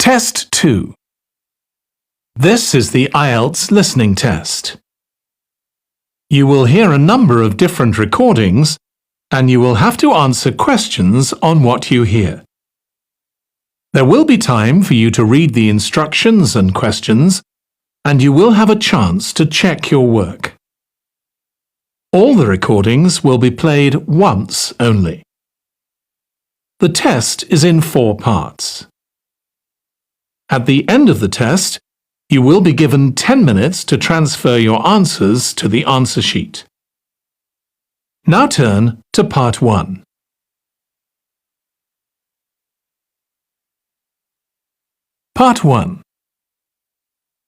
Test 2. This is the IELTS listening test. You will hear a number of different recordings and you will have to answer questions on what you hear. There will be time for you to read the instructions and questions, and you will have a chance to check your work. All the recordings will be played once only. The test is in 4 parts. At the end of the test, you will be given 10 minutes to transfer your answers to the answer sheet. Now turn to Part 1. Part 1.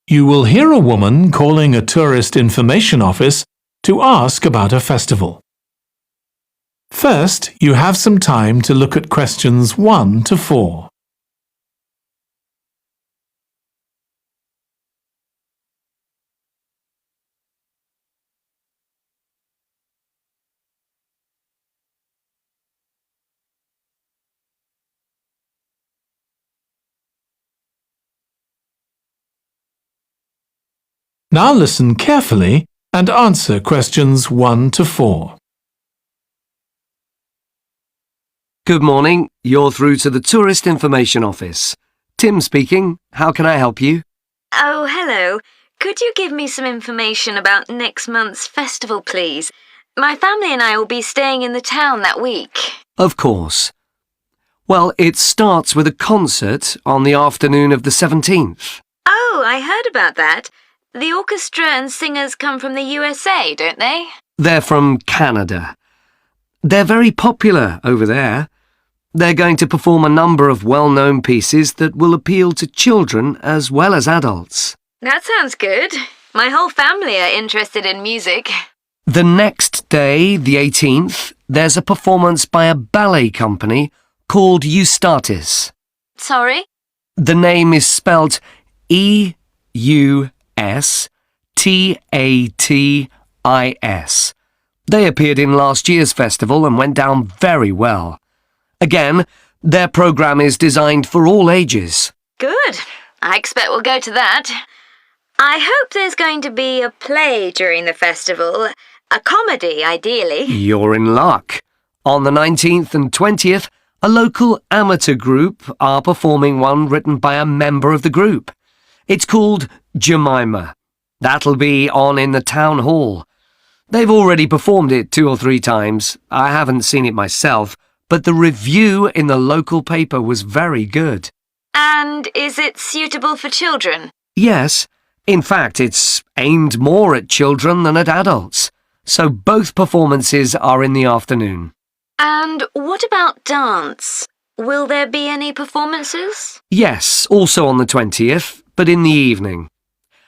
You will hear a woman calling a tourist information office to ask about a festival. First, you have some time to look at questions 1 to 4. Now listen carefully and answer questions 1 to 4. Good morning. You're through to the Tourist Information Office. Tim speaking. How can I help you? Oh, hello. Could you give me some information about next month's festival, please? My family and I will be staying in the town that week. Of course. Well, it starts with a concert on the afternoon of the 17th. Oh, I heard about that. The orchestra and singers come from the USA, don't they? They're from Canada. They're very popular over there. They're going to perform a number of well-known pieces that will appeal to children as well as adults. That sounds good. My whole family are interested in music. The next day, the 18th, there's a performance by a ballet company called Eustatis. Sorry? The name is spelled E-U-S-T-A-T-I-S. They appeared in last year's festival and went down very well. Again, their programme is designed for all ages. Good. I expect we'll go to that. I hope there's going to be a play during the festival. A comedy, ideally. You're in luck. On the 19th and 20th, a local amateur group are performing one written by a member of the group. It's called Jemima. That'll be on in the town hall. They've already performed it 2 or 3 times. I haven't seen it myself, but the review in the local paper was very good. And is it suitable for children? Yes. In fact, it's aimed more at children than at adults. So both performances are in the afternoon. And what about dance? Will there be any performances? Yes, also on the 20th, but in the evening.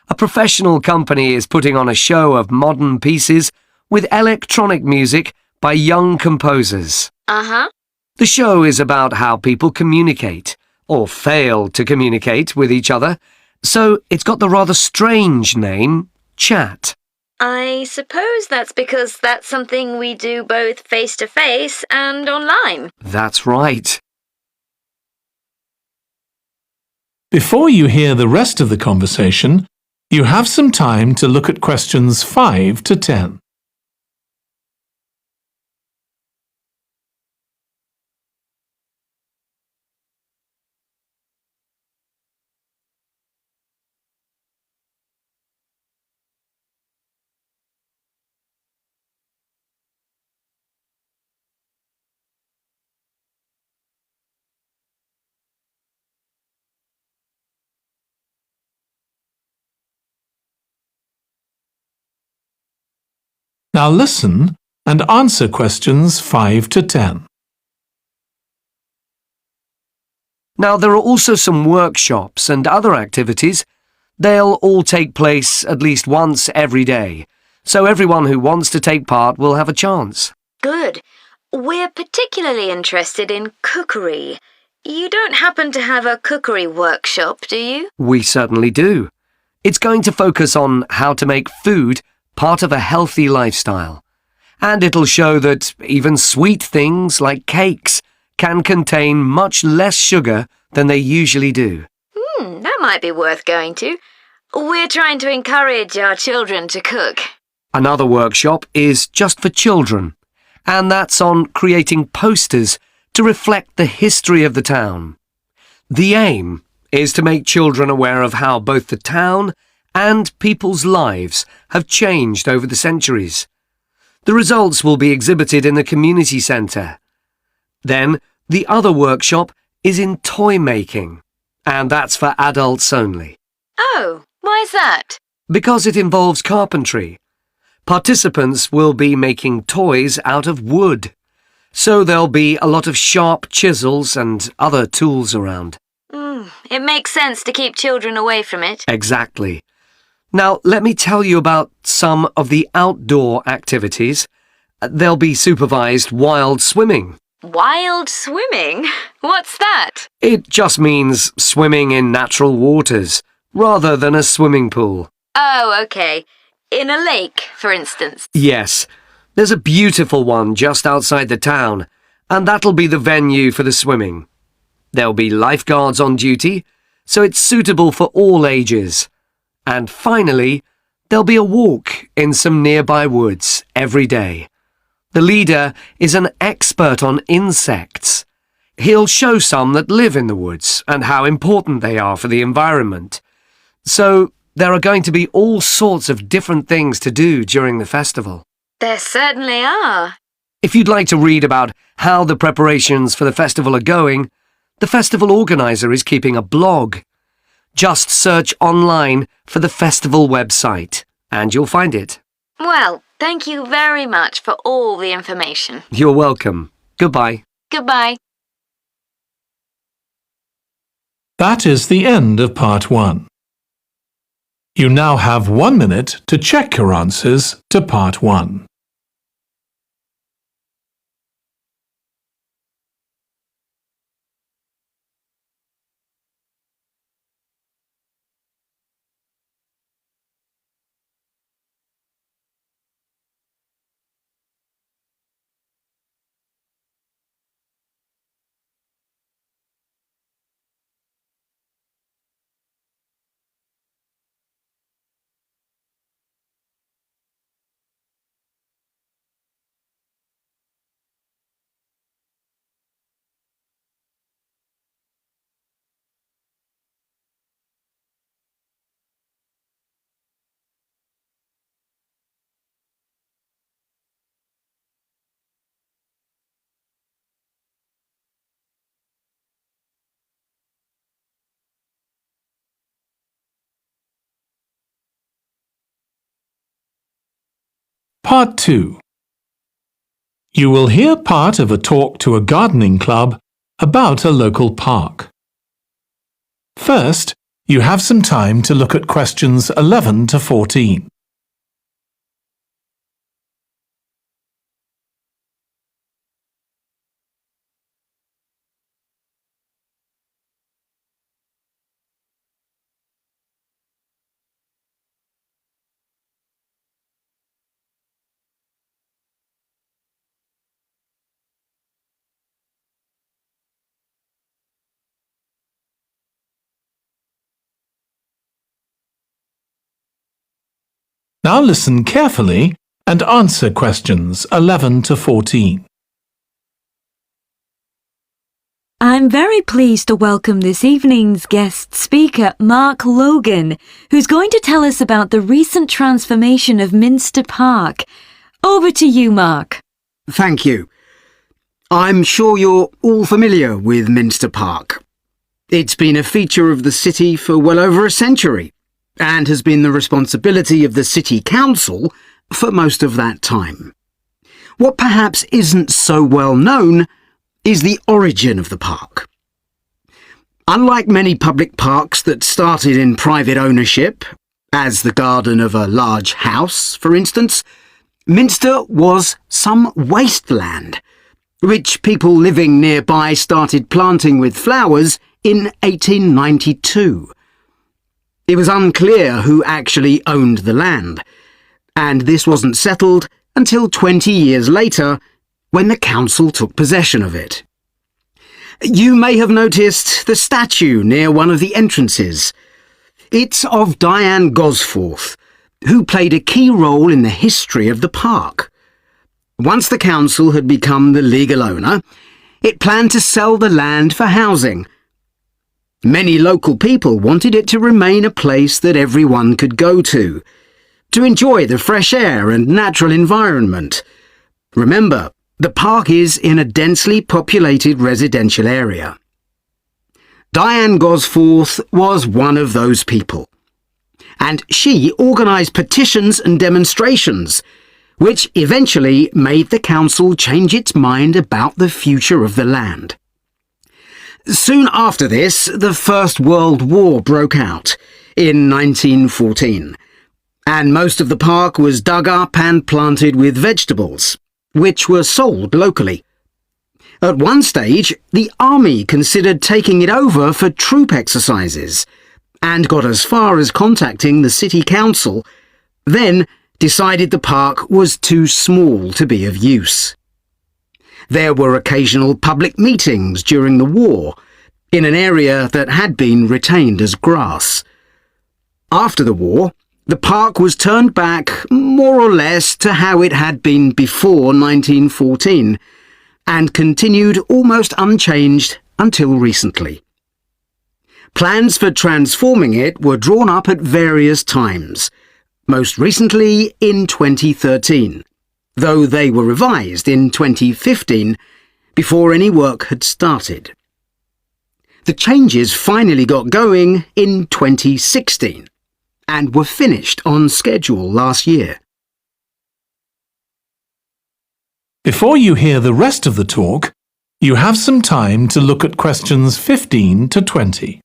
A professional company is putting on a show of modern pieces with electronic music by young composers. Uh-huh. The show is about how people communicate, or fail to communicate with each other, so it's got the rather strange name, Chat. I suppose that's because that's something we do both face-to-face and online. That's right. Before you hear the rest of the conversation, you have some time to look at questions 5 to 10. Now listen and answer questions 5 to 10. Now, there are also some workshops and other activities. They'll all take place at least once every day, so everyone who wants to take part will have a chance. Good. We're particularly interested in cookery. You don't happen to have a cookery workshop, do you? We certainly do. It's going to focus on how to make food part of a healthy lifestyle. And it'll show that even sweet things like cakes can contain much less sugar than they usually do. might be worth going to. We're trying to encourage our children to cook. Another workshop is just for children, and that's on creating posters to reflect the history of the town. The aim is to make children aware of how both the town and people's lives have changed over the centuries. The results will be exhibited in the community centre. Then, the other workshop is in toy making, and that's for adults only. Oh, why's that? Because it involves carpentry. Participants will be making toys out of wood, so there'll be a lot of sharp chisels and other tools around. It makes sense to keep children away from it. Exactly. Now, let me tell you about some of the outdoor activities. There'll be supervised wild swimming. Wild swimming? What's that? It just means swimming in natural waters, rather than a swimming pool. Oh, okay. In a lake, for instance. Yes, there's a beautiful one just outside the town, and that'll be the venue for the swimming. There'll be lifeguards on duty, so it's suitable for all ages. And finally, there'll be a walk in some nearby woods every day. The leader is an expert on insects. He'll show some that live in the woods and how important they are for the environment. So there are going to be all sorts of different things to do during the festival. There certainly are. If you'd like to read about how the preparations for the festival are going, the festival organizer is keeping a blog. Just search online for the festival website, and you'll find it. Well, thank you very much for all the information. You're welcome. Goodbye. Goodbye. That is the end of part 1. You now have 1 minute to check your answers to part 1. Part 2. You will hear part of a talk to a gardening club about a local park. First, you have some time to look at questions 11 to 14. Now listen carefully and answer questions 11 to 14. I'm very pleased to welcome this evening's guest speaker, Mark Logan, who's going to tell us about the recent transformation of Minster Park. Over to you, Mark. Thank you. I'm sure you're all familiar with Minster Park. It's been a feature of the city for well over a century, and has been the responsibility of the City Council for most of that time. What perhaps isn't so well known is the origin of the park. Unlike many public parks that started in private ownership, as the garden of a large house, for instance, Minster was some wasteland, which people living nearby started planting with flowers in 1892. It was unclear who actually owned the land, and this wasn't settled until 20 years later, when the council took possession of it. You may have noticed the statue near one of the entrances, It's of Diane Gosforth, who played a key role in the history of the park. Once the council had become the legal owner, it planned to sell the land for housing. Many local people wanted it to remain a place that everyone could go to enjoy the fresh air and natural environment. Remember, the park is in a densely populated residential area. Diane Gosforth was one of those people, and she organised petitions and demonstrations, which eventually made the council change its mind about the future of the land. Soon after this, the First World War broke out in 1914, and most of the park was dug up and planted with vegetables, which were sold locally. At one stage, the army considered taking it over for troop exercises, and got as far as contacting the city council, then decided the park was too small to be of use. There were occasional public meetings during the war, in an area that had been retained as grass. After the war, the park was turned back more or less to how it had been before 1914, and continued almost unchanged until recently. Plans for transforming it were drawn up at various times, most recently in 2013, though they were revised in 2015 before any work had started. The changes finally got going in 2016 and were finished on schedule last year. Before you hear the rest of the talk, you have some time to look at questions 15 to 20.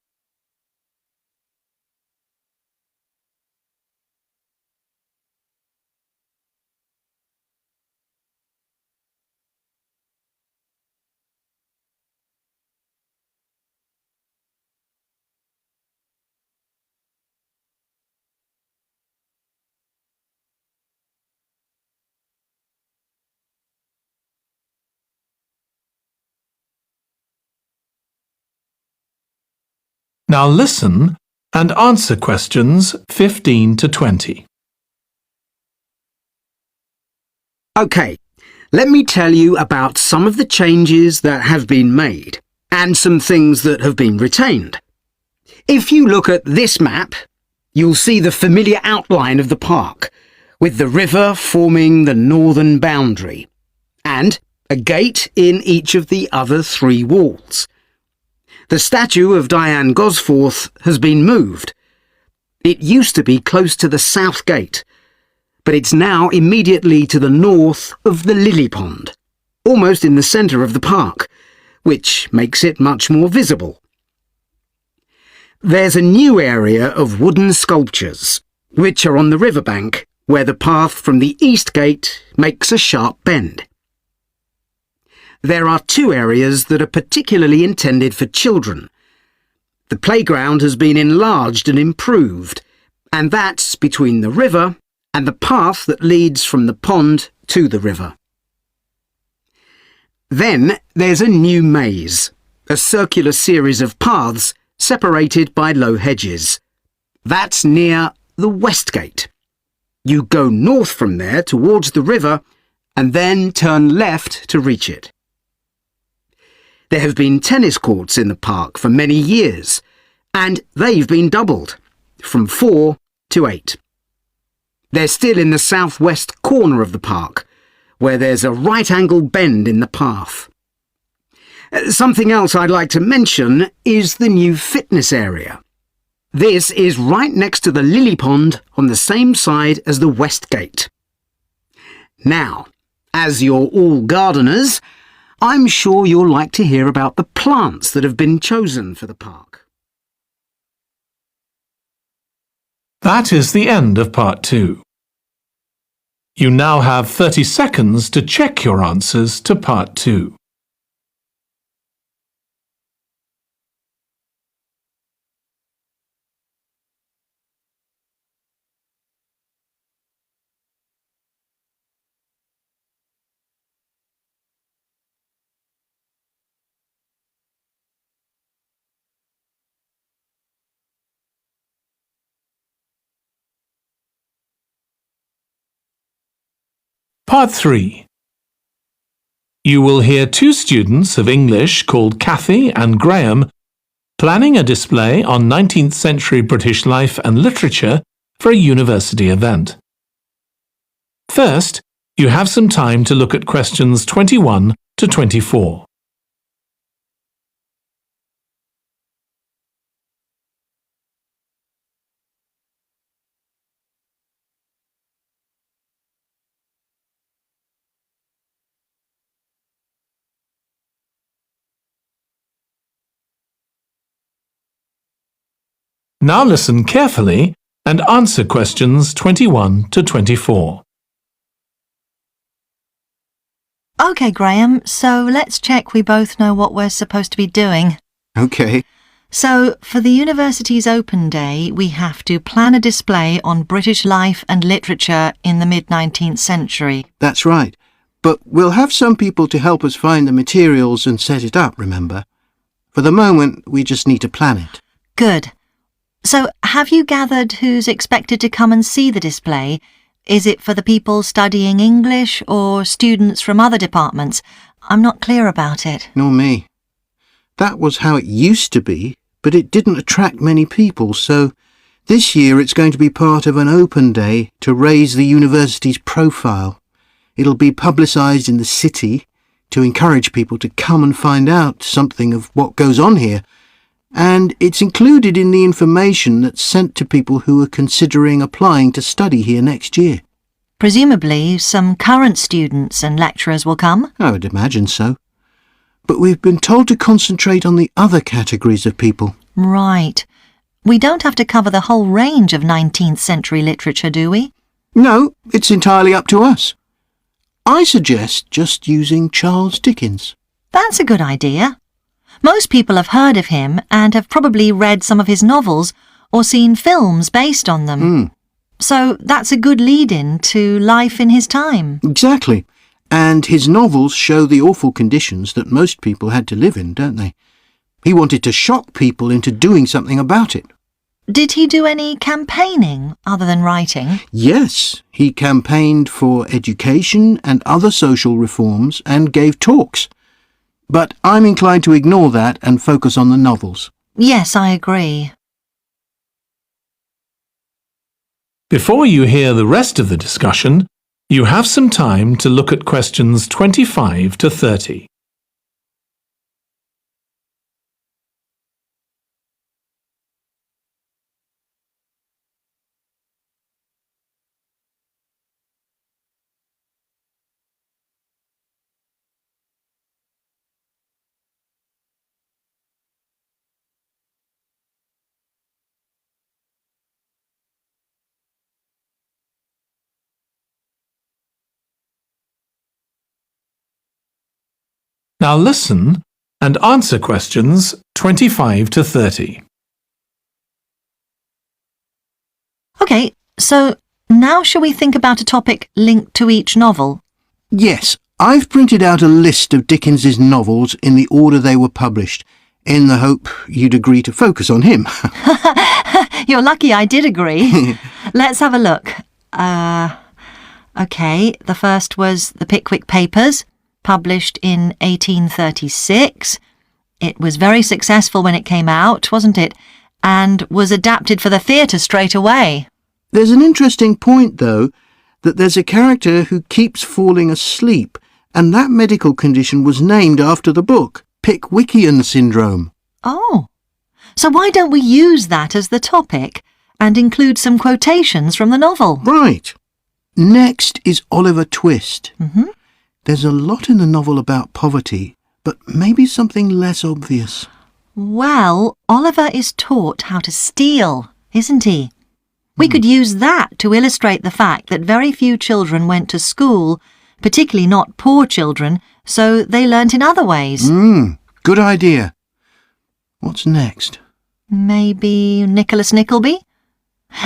Now listen and answer questions 15 to 20. OK, let me tell you about some of the changes that have been made and some things that have been retained. If you look at this map, you'll see the familiar outline of the park, with the river forming the northern boundary, and a gate in each of the other 3 walls. The statue of Diane Gosforth has been moved. It used to be close to the south gate, but it's now immediately to the north of the lily pond, almost in the centre of the park, which makes it much more visible. There's a new area of wooden sculptures, which are on the riverbank, where the path from the east gate makes a sharp bend. There are 2 areas that are particularly intended for children. The playground has been enlarged and improved, and that's between the river and the path that leads from the pond to the river. Then there's a new maze, a circular series of paths separated by low hedges. That's near the west gate. You go north from there towards the river and then turn left to reach it. There have been tennis courts in the park for many years, and they've been doubled, from 4 to 8. They're still in the southwest corner of the park, where there's a right-angle bend in the path. Something else I'd like to mention is the new fitness area. This is right next to the lily pond on the same side as the west gate. Now, as you're all gardeners, I'm sure you'll like to hear about the plants that have been chosen for the park. That is the end of part 2. You now have 30 seconds to check your answers to part 2. Part 3. You will hear two students of English called Kathy and Graham planning a display on 19th century British life and literature for a university event. First, you have some time to look at questions 21 to 24. Now listen carefully and answer questions 21 to 24. OK, Graham, so let's check we both know what we're supposed to be doing. OK. So, for the university's open day, we have to plan a display on British life and literature in the mid-19th century. That's right. But we'll have some people to help us find the materials and set it up, remember? For the moment, we just need to plan it. Good. So, have you gathered who's expected to come and see the display? Is it for the people studying English or students from other departments? I'm not clear about it. Nor me. That was how it used to be, but it didn't attract many people, so this year it's going to be part of an open day to raise the university's profile. It'll be publicised in the city to encourage people to come and find out something of what goes on here. And it's included in the information that's sent to people who are considering applying to study here next year. Presumably, some current students and lecturers will come? I would imagine so. But we've been told to concentrate on the other categories of people. Right. We don't have to cover the whole range of 19th century literature, do we? No, it's entirely up to us. I suggest just using Charles Dickens. That's a good idea. Most people have heard of him and have probably read some of his novels or seen films based on them. So that's a good lead-in to life in his time. Exactly. And his novels show the awful conditions that most people had to live in, don't they? He wanted to shock people into doing something about it. Did he do any campaigning other than writing? Yes, he campaigned for education and other social reforms and gave talks. But I'm inclined to ignore that and focus on the novels. Yes, I agree. Before you hear the rest of the discussion, you have some time to look at questions 25 to 30. Now listen and answer questions 25 to 30. OK, so now shall we think about a topic linked to each novel? Yes, I've printed out a list of Dickens's novels in the order they were published, in the hope you'd agree to focus on him. You're lucky I did agree. Let's have a look. OK, the first was The Pickwick Papers, published in 1836. It was very successful when it came out, wasn't it? And was adapted for the theatre straight away. There's an interesting point, though, that there's a character who keeps falling asleep, and that medical condition was named after the book, Pickwickian syndrome. Oh, so why don't we use that as the topic and include some quotations from the novel? Right. Next is Oliver Twist. Mm-hmm. There's a lot in the novel about poverty, but maybe something less obvious. Well, Oliver is taught how to steal, isn't he? We could use that to illustrate the fact that very few children went to school, particularly not poor children, so they learnt in other ways. Good idea. What's next? Maybe Nicholas Nickleby?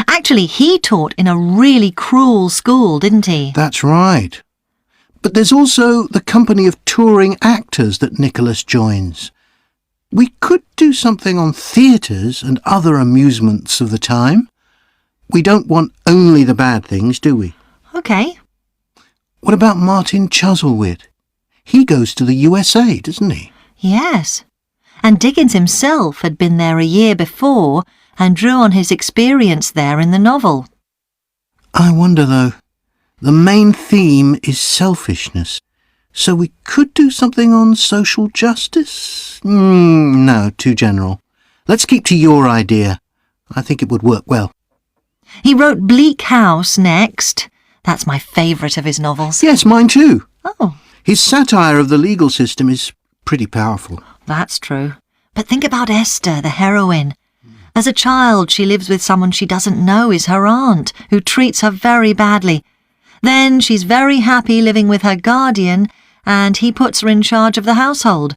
Actually, he taught in a really cruel school, didn't he? That's right. But there's also the company of touring actors that Nicholas joins. We could do something on theatres and other amusements of the time. We don't want only the bad things, do we? OK. What about Martin Chuzzlewit? He goes to the USA, doesn't he? Yes. And Dickens himself had been there a year before and drew on his experience there in the novel. I wonder, though. The main theme is selfishness. So we could do something on social justice? No, too general. Let's keep to your idea. I think it would work well. He wrote Bleak House next. That's my favourite of his novels. Yes, mine too. Oh, His satire of the legal system is pretty powerful. that's true. But think about Esther, the heroine. As a child, she lives with someone she doesn't know is her aunt, who treats her very badly. Then she's very happy living with her guardian, and he puts her in charge of the household.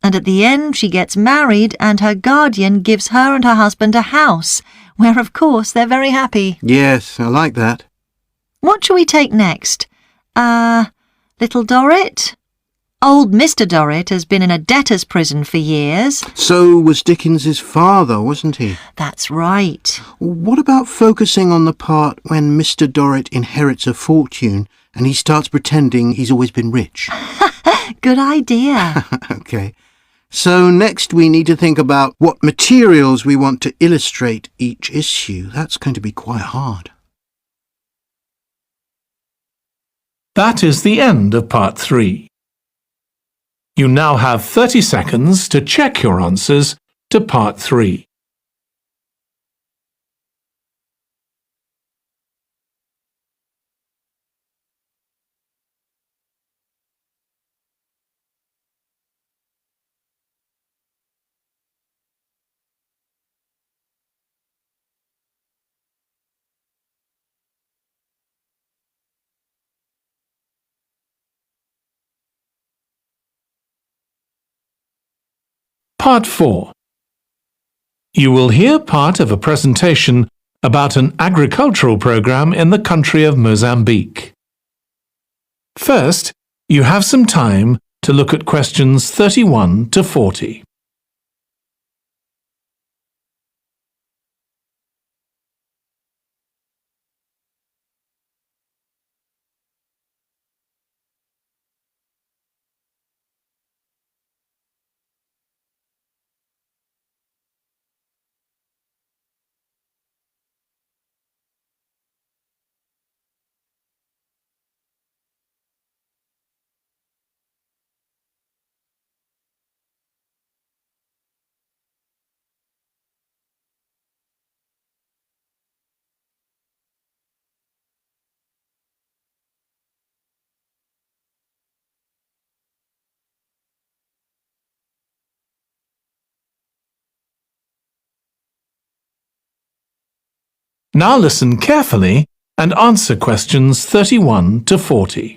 And at the end, she gets married, and her guardian gives her and her husband a house, where, of course, they're very happy. Yes, I like that. What shall we take next? Little Dorrit? Old Mr. Dorrit has been in a debtor's prison for years. So was Dickens's father, wasn't he? That's right. What about focusing on the part when Mr. Dorrit inherits a fortune and he starts pretending he's always been rich? Good idea. OK. So next we need to think about what materials we want to illustrate each issue. That's going to be quite hard. That is the end of part 3. You now have 30 seconds to check your answers to part 3. Part 4. You will hear part of a presentation about an agricultural program in the country of Mozambique. First, you have some time to look at questions 31 to 40. Now listen carefully and answer questions 31 to 40.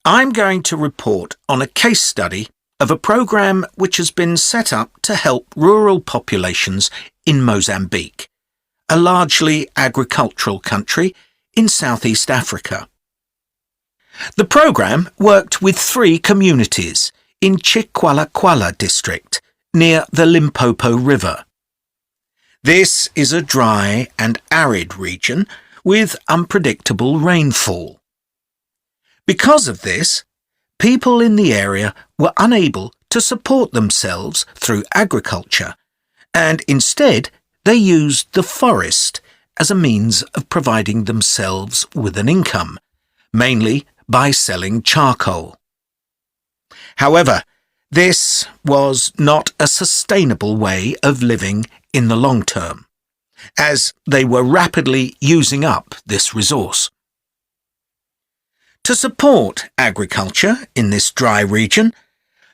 I'm going to report on a case study of a program which has been set up to help rural populations in Mozambique, a largely agricultural country in Southeast Africa. The program worked with 3 communities in Chikwalakwala district near the Limpopo River. This is a dry and arid region with unpredictable rainfall. Because of this, people in the area were unable to support themselves through agriculture, and instead they used the forest as a means of providing themselves with an income, mainly by selling charcoal. However, this was not a sustainable way of living in the long term, as they were rapidly using up this resource. To support agriculture in this dry region,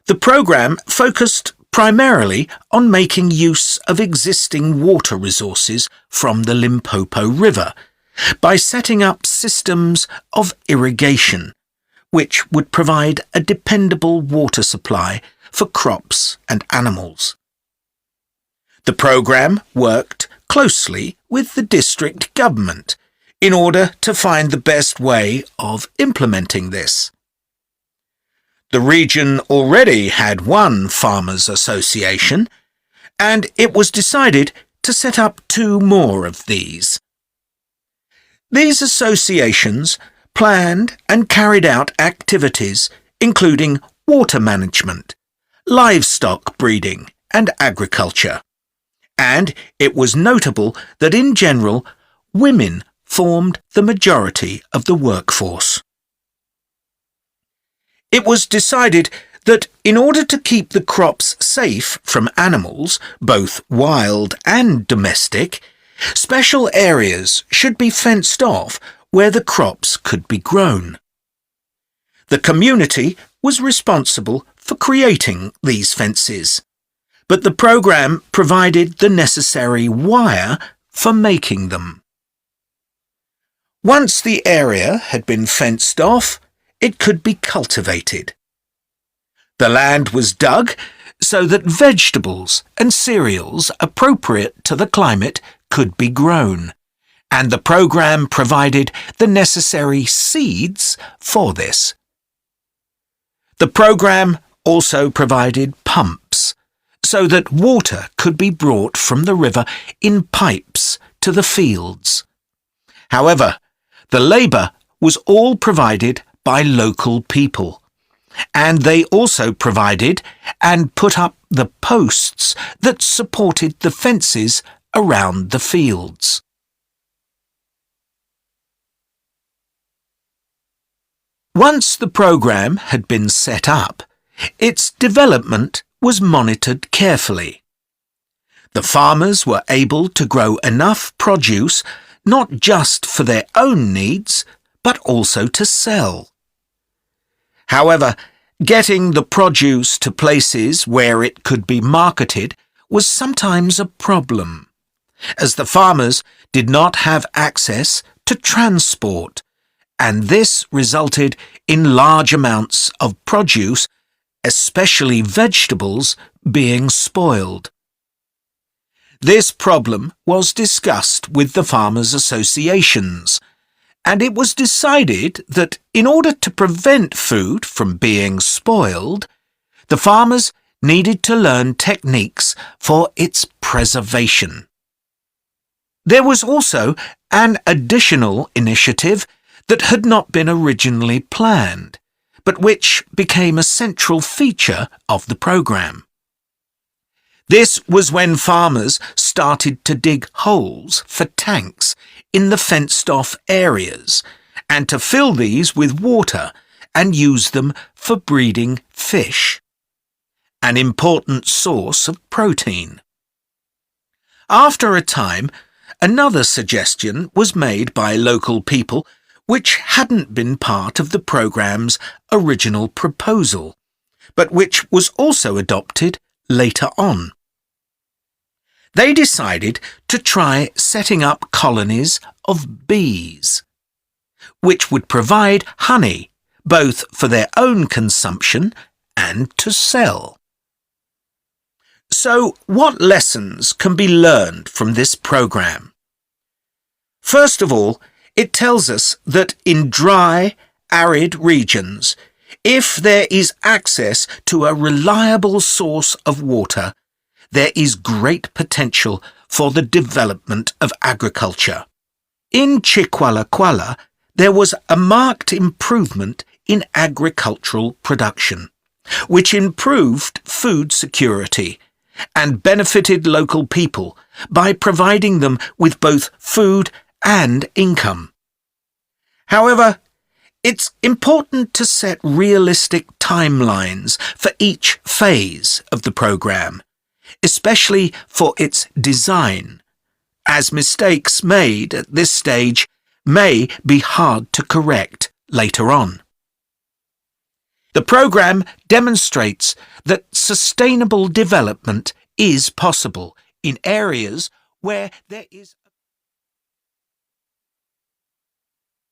the program focused primarily on making use of existing water resources from the Limpopo River by setting up systems of irrigation, which would provide a dependable water supply for crops and animals. The program worked closely with the district government in order to find the best way of implementing this. The region already had one farmers' association, and it was decided to set up 2 more of these. These associations planned and carried out activities including water management, livestock breeding and agriculture. And it was notable that in general, women formed the majority of the workforce. It was decided that in order to keep the crops safe from animals, both wild and domestic, special areas should be fenced off where the crops could be grown. The community was responsible for creating these fences, but the programme provided the necessary wire for making them. Once the area had been fenced off, it could be cultivated. The land was dug so that vegetables and cereals appropriate to the climate could be grown, and the programme provided the necessary seeds for this. The programme also provided pumps so that water could be brought from the river in pipes to the fields. However, the labour was all provided by local people, and they also provided and put up the posts that supported the fences around the fields. Once the programme had been set up, its development was monitored carefully. The farmers were able to grow enough produce not just for their own needs, but also to sell. However, getting the produce to places where it could be marketed was sometimes a problem, as the farmers did not have access to transport, and this resulted in large amounts of produce, especially vegetables, being spoiled. This problem was discussed with the farmers' associations, and it was decided that in order to prevent food from being spoiled, the farmers needed to learn techniques for its preservation. There was also an additional initiative that had not been originally planned, but which became a central feature of the programme. This was when farmers started to dig holes for tanks in the fenced-off areas and to fill these with water and use them for breeding fish, an important source of protein. After a time, another suggestion was made by local people which hadn't been part of the programme's original proposal, but which was also adopted later on. They decided to try setting up colonies of bees, which would provide honey both for their own consumption and to sell. So, what lessons can be learned from this programme? First of all, it tells us that in dry, arid regions, if there is access to a reliable source of water, there is great potential for the development of agriculture. In Chiqualaquala, there was a marked improvement in agricultural production, which improved food security and benefited local people by providing them with both food and income. However, it's important to set realistic timelines for each phase of the programme, especially for its design, as mistakes made at this stage may be hard to correct later on. The programme demonstrates that sustainable development is possible in areas where there is.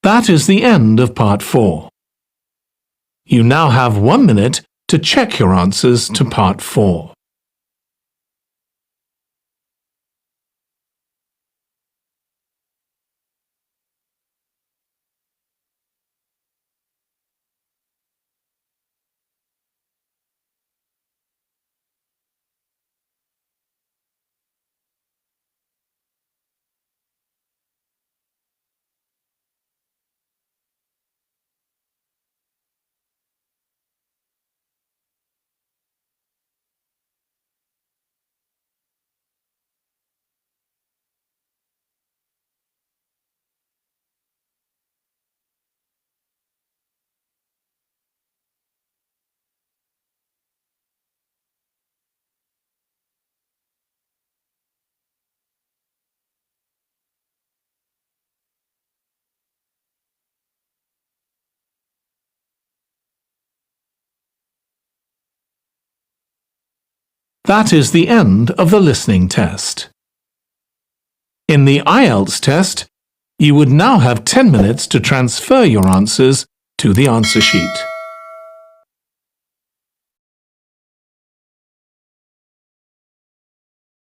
That is the end of part 4. You now have 1 minute to check your answers to part 4. That is the end of the listening test. In the IELTS test, you would now have 10 minutes to transfer your answers to the answer sheet.